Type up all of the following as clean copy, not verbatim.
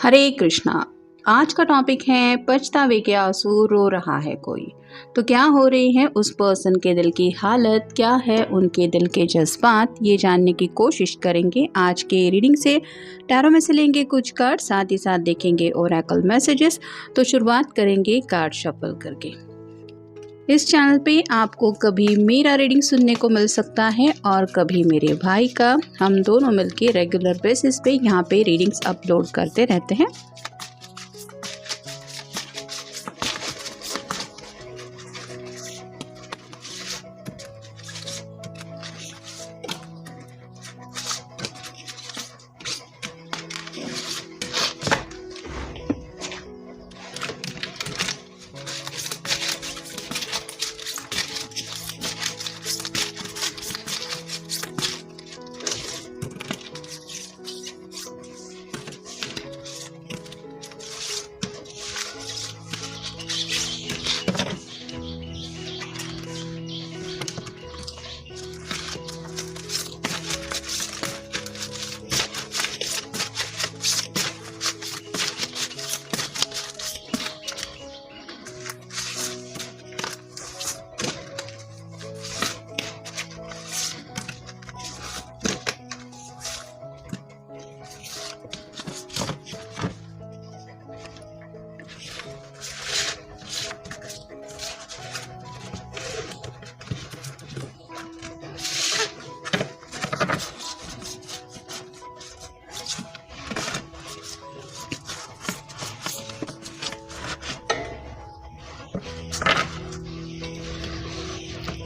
हरे कृष्णा। आज का टॉपिक है पछतावे के आंसू रो रहा है कोई। तो क्या हो रही है उस पर्सन के दिल की हालत, क्या है उनके दिल के जज्बात, ये जानने की कोशिश करेंगे आज के रीडिंग से। टैरो में से लेंगे कुछ कार्ड, साथ ही साथ देखेंगे ओरेकल मैसेजेस। तो शुरुआत करेंगे कार्ड शफल करके। इस चैनल पे आपको कभी मेरा रीडिंग सुनने को मिल सकता है और कभी मेरे भाई का। हम दोनों मिलके रेगुलर बेसिस पे यहाँ पे रीडिंग्स अपलोड करते रहते हैं।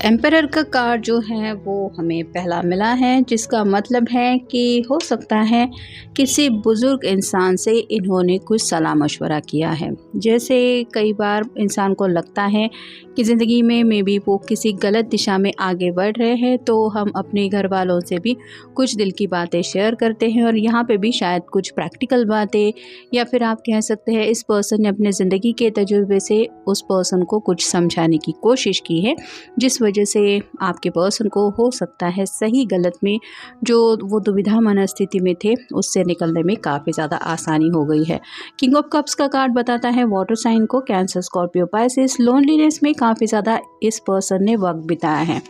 एम्परर का कार्ड जो है वो हमें पहला मिला है, जिसका मतलब है कि हो सकता है किसी बुज़ुर्ग इंसान से इन्होंने कुछ सलाह मशवरा किया है। जैसे कई बार इंसान को लगता है कि ज़िंदगी में मे बी वो किसी गलत दिशा में आगे बढ़ रहे हैं, तो हम अपने घर वालों से भी कुछ दिल की बातें शेयर करते हैं और यहाँ पे भी शायद कुछ प्रैक्टिकल बातें, या फिर आप कह सकते हैं इस पर्सन ने अपने ज़िंदगी के तजुर्बे से उस पर्सन को कुछ समझाने की कोशिश की है, जिस वजह से आपके पर्सन को हो सकता है सही गलत में जो वो दुविधा मनस्थिति में थे उससे निकलने में काफ़ी ज़्यादा आसानी हो गई है। किंग ऑफ कप्स का कार्ड बताता है वाटर साइन को, कैंसर, स्कॉर्पियो, पाइसेस। लोनलीनेस में काफ़ी ज़्यादा इस पर्सन ने वक्त बिताया है।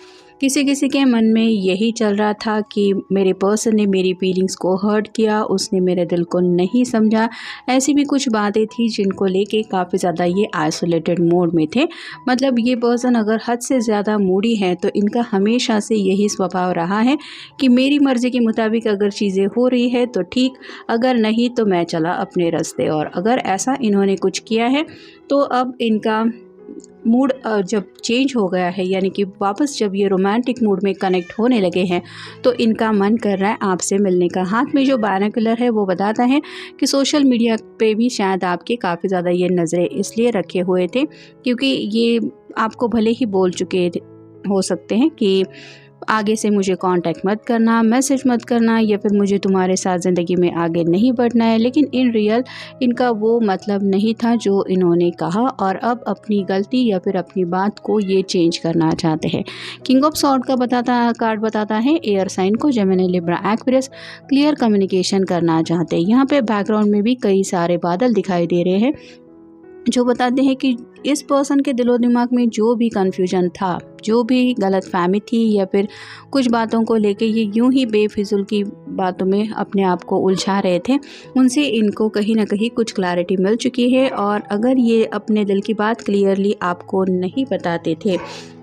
किसी किसी के मन में यही चल रहा था कि मेरे पर्सन ने मेरी फीलिंग्स को हर्ट किया, उसने मेरे दिल को नहीं समझा। ऐसी भी कुछ बातें थी जिनको लेके काफ़ी ज़्यादा ये आइसोलेटेड मोड में थे। मतलब ये पर्सन अगर हद से ज़्यादा मूडी है तो इनका हमेशा से यही स्वभाव रहा है कि मेरी मर्ज़ी के मुताबिक अगर चीज़ें हो रही है तो ठीक, अगर नहीं तो मैं चला अपने रास्ते। और अगर ऐसा इन्होंने कुछ किया है तो अब इनका मूड जब चेंज हो गया है, यानी कि वापस जब ये रोमांटिक मूड में कनेक्ट होने लगे हैं, तो इनका मन कर रहा है आपसे मिलने का। हाथ में जो बायनोकुलर है वो बताता है कि सोशल मीडिया पे भी शायद आपके काफ़ी ज़्यादा ये नज़रें इसलिए रखे हुए थे क्योंकि ये आपको भले ही बोल चुके हो सकते हैं कि आगे से मुझे कांटेक्ट मत करना, मैसेज मत करना, या फिर मुझे तुम्हारे साथ ज़िंदगी में आगे नहीं बढ़ना है, लेकिन इन रियल इनका वो मतलब नहीं था जो इन्होंने कहा और अब अपनी गलती या फिर अपनी बात को ये चेंज करना चाहते हैं। किंग ऑफ सॉर्ड का कार्ड बताता है एयर साइन को, Gemini, Libra, Aquarius. Clear communication करना चाहते हैं। यहाँ पे बैकग्राउंड में भी कई सारे बादल दिखाई दे रहे हैं जो बताते हैं कि इस पर्सन के दिलो दिमाग में जो भी कन्फ्यूजन था, जो भी गलतफहमी थी, या फिर कुछ बातों को लेके ये यूं ही बेफिजुल की बातों में अपने आप को उलझा रहे थे, उनसे इनको कहीं ना कहीं कुछ क्लैरिटी मिल चुकी है। और अगर ये अपने दिल की बात क्लियरली आपको नहीं बताते थे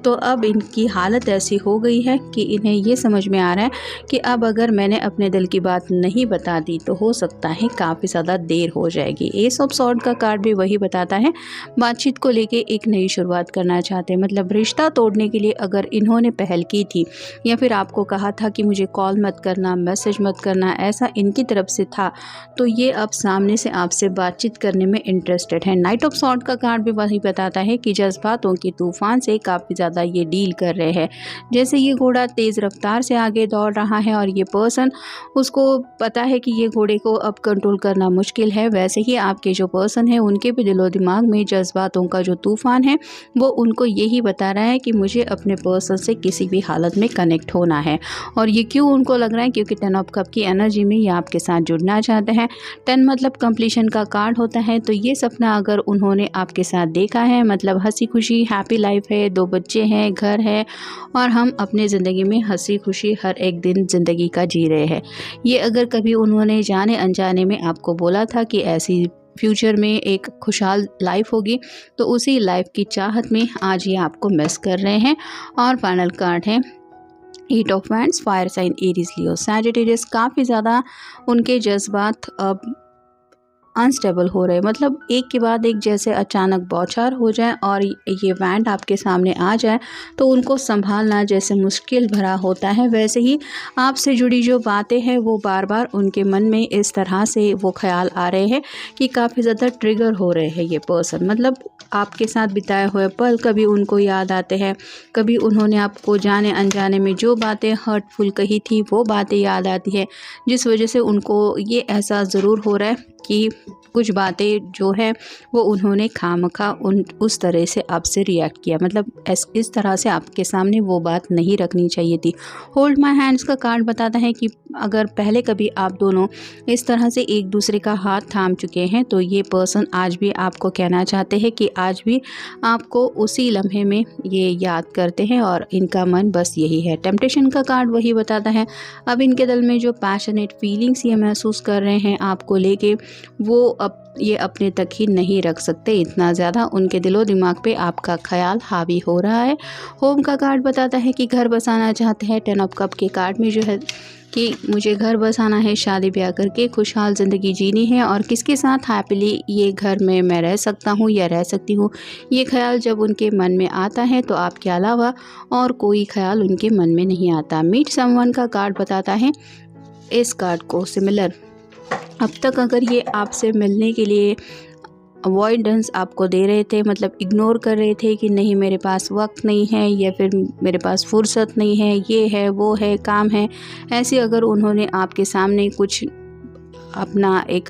तो अब इनकी हालत ऐसी हो गई है कि इन्हें ये समझ में आ रहा है कि अब अगर मैंने अपने दिल की बात नहीं बता दी तो हो सकता है काफ़ी ज़्यादा देर हो जाएगी। एस ऑफ सॉर्ड का कार्ड भी वही बताता है, बातचीत को लेके एक नई शुरुआत करना चाहते हैं। मतलब रिश्ता तोड़ने के लिए अगर इन्होंने पहल की थी या फिर आपको कहा था कि मुझे कॉल मत करना, मैसेज मत करना, ऐसा इनकी तरफ से था, तो ये अब सामने से आपसे बातचीत करने में इंटरेस्टेड है। नाइट ऑफ सॉर्ड का कार्ड भी वही बताता है कि जज्बातों के तूफान से काफ़ी ज़्यादा ज़्यादा ये डील कर रहे हैं। जैसे ये घोड़ा तेज़ रफ्तार से आगे दौड़ रहा है और ये पर्सन, उसको पता है कि ये घोड़े को अब कंट्रोल करना मुश्किल है, वैसे ही आपके जो पर्सन है उनके भी दिलो दिमाग में जज्बातों का जो तूफ़ान है वो उनको यही बता रहा है कि मुझे अपने पर्सन से किसी भी हालत में कनेक्ट होना है। और ये क्यों उनको लग रहा है, क्योंकि 10 ऑफ कप की एनर्जी में ये आपके साथ जुड़ना चाहते हैं। 10 मतलब कंप्लीशन का कार्ड होता है, तो ये सपना अगर उन्होंने आपके साथ देखा है, मतलब हंसी खुशी हैप्पी लाइफ है, 2 बच्चे हैं, घर है और हम अपने ज़िंदगी में हंसी खुशी हर एक दिन ज़िंदगी का जी रहे हैं। ये अगर कभी उन्होंने जाने अनजाने में आपको बोला था कि ऐसी फ्यूचर में एक खुशहाल लाइफ होगी, तो उसी लाइफ की चाहत में आज ये आपको मिस कर रहे हैं। और फाइनल कार्ड है 8 of wands, fire sign Aries Leo Sagittarius. काफ़ी ज़्यादा उनके जज्बात अब अनस्टेबल हो रहे हैं, मतलब एक के बाद एक जैसे अचानक बौछार हो जाए और ये वैंड आपके सामने आ जाए तो उनको संभालना जैसे मुश्किल भरा होता है, वैसे ही आपसे जुड़ी जो बातें हैं वो बार बार उनके मन में इस तरह से वो ख्याल आ रहे हैं कि काफ़ी ज़्यादा ट्रिगर हो रहे हैं ये पर्सन। मतलब आपके साथ बिताए हुए पल कभी उनको याद आते हैं, कभी उन्होंने आपको जाने अनजाने में जो बातें हर्टफुल कही थी वो बातें याद आती है, जिस वजह से उनको ये एहसास ज़रूर हो रहा है कि कुछ बातें जो है वो उन्होंने खामखा उस तरह से आपसे रिएक्ट किया, मतलब इस तरह से आपके सामने वो बात नहीं रखनी चाहिए थी। होल्ड माय हैंड्स का कार्ड बताता है कि अगर पहले कभी आप दोनों इस तरह से एक दूसरे का हाथ थाम चुके हैं तो ये पर्सन आज भी आपको कहना चाहते हैं कि आज भी आपको उसी लम्हे में ये याद करते हैं और इनका मन बस यही है। टेम्पटेशन का कार्ड वही बताता है अब इनके दिल में जो पैशनेट फीलिंग्स ये महसूस कर रहे हैं आपको लेके, वो अब ये अपने तक ही नहीं रख सकते, इतना ज़्यादा उनके दिलो दिमाग पे आपका ख्याल हावी हो रहा है। होम का कार्ड बताता है कि घर बसाना चाहते हैं। 10 ऑफ कप के कार्ड में जो है कि मुझे घर बसाना है, शादी ब्याह करके खुशहाल ज़िंदगी जीनी है और किसके साथ हैप्पीली ये घर में मैं रह सकता हूँ या रह सकती हूँ, ये ख्याल जब उनके मन में आता है तो आपके अलावा और कोई ख्याल उनके मन में नहीं आता। मीट समवन का कार्ड बताता है इस कार्ड को सिमिलर, अब तक अगर ये आपसे मिलने के लिए अवॉइडेंस आपको दे रहे थे, मतलब इग्नोर कर रहे थे कि नहीं मेरे पास वक्त नहीं है या फिर मेरे पास फुर्सत नहीं है, ये है वो है काम है, ऐसे अगर उन्होंने आपके सामने कुछ अपना एक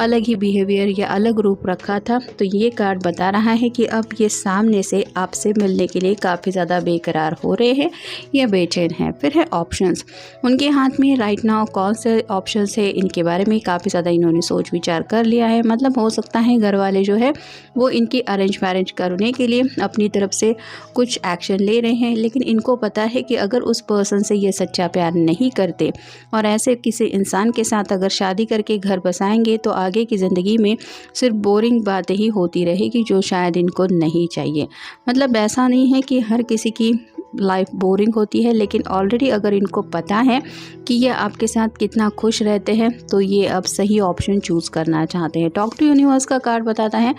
अलग ही बिहेवियर या अलग रूप रखा था, तो ये कार्ड बता रहा है कि अब ये सामने से आपसे मिलने के लिए काफ़ी ज़्यादा बेकरार हो रहे हैं या बेचैन हैं। फिर है ऑप्शंस, उनके हाथ में राइट नाउ कौन से ऑप्शंस है इनके बारे में काफ़ी ज़्यादा इन्होंने सोच विचार कर लिया है। मतलब हो सकता है घर वाले जो है वो इनकी अरेंज मैरिज करने के लिए अपनी तरफ से कुछ एक्शन ले रहे हैं, लेकिन इनको पता है कि अगर उस पर्सन से ये सच्चा प्यार नहीं करते और ऐसे किसी इंसान के साथ अगर शादी करके घर बसाएंगे तो आगे की ज़िंदगी में सिर्फ बोरिंग बातें ही होती रहेगी जो शायद इनको नहीं चाहिए। मतलब ऐसा नहीं है कि हर किसी की लाइफ बोरिंग होती है, लेकिन ऑलरेडी अगर इनको पता है कि ये आपके साथ कितना खुश रहते हैं तो ये अब सही ऑप्शन चूज़ करना चाहते हैं। टॉक टू यूनिवर्स का कार्ड बताता है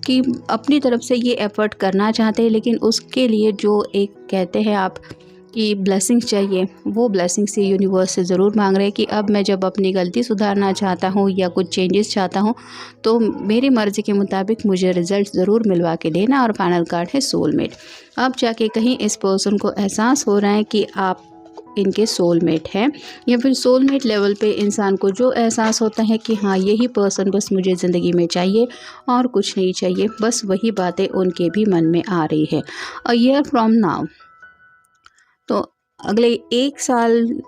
कि अपनी तरफ से ये एफर्ट करना चाहते हैं, लेकिन उसके लिए जो एक कहते हैं आप कि ब्लेसिंग्स चाहिए, वो ब्लेसिंग्स से यूनिवर्स से ज़रूर मांग रहे हैं कि अब मैं जब अपनी गलती सुधारना चाहता हूँ या कुछ चेंजेस चाहता हूँ तो मेरी मर्ज़ी के मुताबिक मुझे रिज़ल्ट ज़रूर मिलवा के देना। और फाइनल कार्ड है सोलमेट। अब जाके कहीं इस पर्सन को एहसास हो रहा है कि आप इनके सोलमेट हैं, या फिर सोलमेट लेवल पे इंसान को जो एहसास होता है कि हाँ यही पर्सन बस मुझे ज़िंदगी में चाहिए और कुछ नहीं चाहिए, बस वही बातें उनके भी मन में आ रही है। अ ईयर फ्रॉम नाउ, तो अगले 1 साल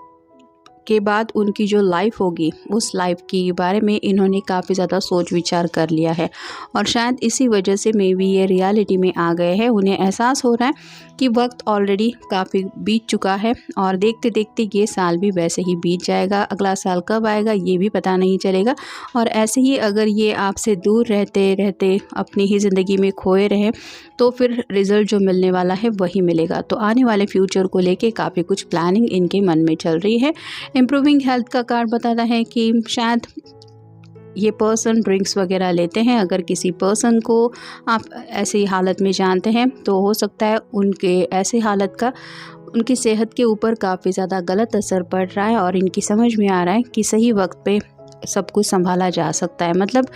के बाद उनकी जो लाइफ होगी उस लाइफ के बारे में इन्होंने काफ़ी ज़्यादा सोच विचार कर लिया है और शायद इसी वजह से मे बी ये रियलिटी में आ गए हैं। उन्हें एहसास हो रहा है कि वक्त ऑलरेडी काफ़ी बीत चुका है और देखते देखते ये साल भी वैसे ही बीत जाएगा, अगला साल कब आएगा ये भी पता नहीं चलेगा। और ऐसे ही अगर ये आपसे दूर रहते रहते अपनी ही ज़िंदगी में खोए रहें तो फिर रिज़ल्ट जो मिलने वाला है वही मिलेगा। तो आने वाले फ्यूचर को लेके काफ़ी कुछ प्लानिंग इनके मन में चल रही है। इम्प्रूविंग हेल्थ का कार्ड बताता है कि शायद ये पर्सन ड्रिंक्स वगैरह लेते हैं। अगर किसी पर्सन को आप ऐसी हालत में जानते हैं तो हो सकता है उनके ऐसी हालत का उनकी सेहत के ऊपर काफ़ी ज़्यादा गलत असर पड़ रहा है और इनकी समझ में आ रहा है कि सही वक्त पे सब कुछ संभाला जा सकता है। मतलब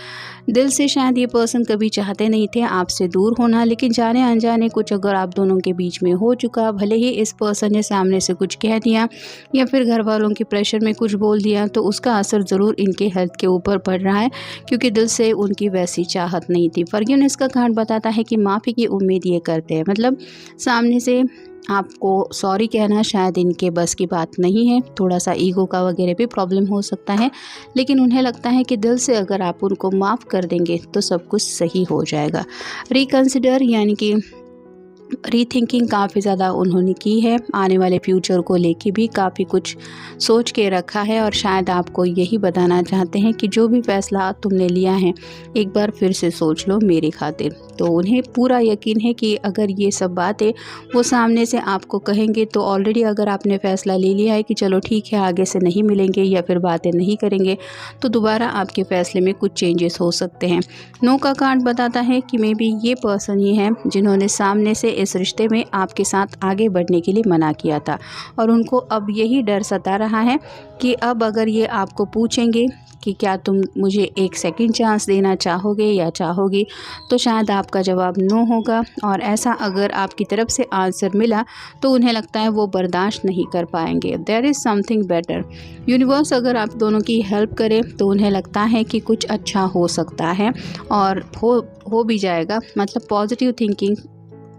दिल से शायद ये पर्सन कभी चाहते नहीं थे आपसे दूर होना, लेकिन जाने अनजाने कुछ अगर आप दोनों के बीच में हो चुका, भले ही इस पर्सन ने सामने से कुछ कह दिया या फिर घर वालों के प्रेशर में कुछ बोल दिया, तो उसका असर ज़रूर इनके हेल्थ के ऊपर पड़ रहा है, क्योंकि दिल से उनकी वैसी चाहत नहीं थी। फॉरगिवनेस का कार्ड बताता है कि माफ़ी की उम्मीद ये करते हैं, मतलब सामने से आपको सॉरी कहना शायद इनके बस की बात नहीं है, थोड़ा सा ईगो का वगैरह भी प्रॉब्लम हो सकता है, लेकिन उन्हें लगता है कि दिल से अगर आप उनको माफ़ कर देंगे तो सब कुछ सही हो जाएगा। रिकंसिडर यानी कि रीथिंकिंग काफ़ी ज़्यादा उन्होंने की है, आने वाले फ्यूचर को लेके भी काफ़ी कुछ सोच के रखा है, और शायद आपको यही बताना चाहते हैं कि जो भी फ़ैसला तुमने लिया है एक बार फिर से सोच लो मेरी खातिर। तो उन्हें पूरा यकीन है कि अगर ये सब बातें वो सामने से आपको कहेंगे, तो ऑलरेडी अगर आपने फ़ैसला ले लिया है कि चलो ठीक है आगे से नहीं मिलेंगे या फिर बातें नहीं करेंगे, तो दोबारा आपके फ़ैसले में कुछ चेंजेस हो सकते हैं। नो का कार्ड बताता है कि मे बी ये पर्सन ही है जिन्होंने सामने से इस रिश्ते में आपके साथ आगे बढ़ने के लिए मना किया था, और उनको अब यही डर सता रहा है कि अब अगर ये आपको पूछेंगे कि क्या तुम मुझे एक सेकंड चांस देना चाहोगे या चाहोगी, तो शायद आपका जवाब नो होगा, और ऐसा अगर आपकी तरफ से आंसर मिला तो उन्हें लगता है वो बर्दाश्त नहीं कर पाएंगे। There is something better. Universe अगर आप दोनों की हेल्प करे तो उन्हें लगता है कि कुछ अच्छा हो सकता है, और हो भी जाएगा। मतलब पॉजिटिव थिंकिंग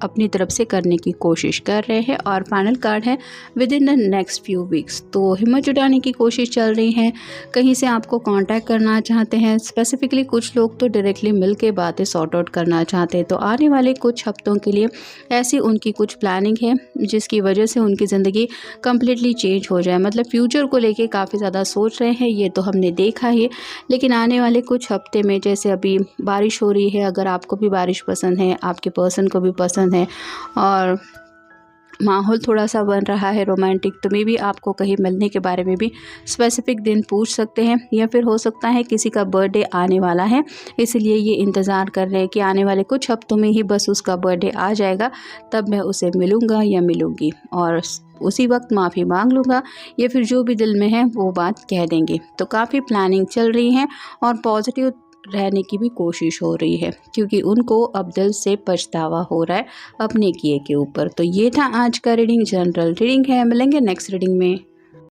अपनी तरफ से करने की कोशिश कर रहे हैं। और फाइनल कार्ड है with in the next few weeks. तो हिम्मत जुटाने की कोशिश चल रही है, कहीं से आपको कांटेक्ट करना चाहते हैं। स्पेसिफिकली कुछ लोग तो डायरेक्टली मिल के बातें सॉर्ट आउट करना चाहते हैं। तो आने वाले कुछ हफ्तों के लिए ऐसी उनकी कुछ प्लानिंग है जिसकी वजह से उनकी ज़िंदगी कम्प्लीटली चेंज हो जाए। मतलब फ्यूचर को लेके काफ़ी ज़्यादा सोच रहे हैं, ये तो हमने देखा ही, लेकिन आने वाले कुछ हफ्ते में, जैसे अभी बारिश हो रही है, अगर आपको भी बारिश पसंद है, आपके पर्सन को भी पसंद है और माहौल थोड़ा सा बन रहा है रोमांटिक, तो मे बी आपको कहीं मिलने के बारे में भी स्पेसिफिक दिन पूछ सकते हैं। या फिर हो सकता है किसी का बर्थडे आने वाला है, इसलिए ये इंतज़ार कर रहे हैं कि आने वाले कुछ हफ्तों में ही बस उसका बर्थडे आ जाएगा, तब मैं उसे मिलूँगा या मिलूँगी, और उसी वक्त माफ़ी मांग लूँगा, या फिर जो भी दिल में है वो बात कह देंगे। तो काफ़ी प्लानिंग चल रही है और पॉजिटिव रहने की भी कोशिश हो रही है, क्योंकि उनको अब दिल से पछतावा हो रहा है अपने किए के ऊपर। तो ये था आज का रीडिंग, जनरल रीडिंग है। मिलेंगे नेक्स्ट रीडिंग में।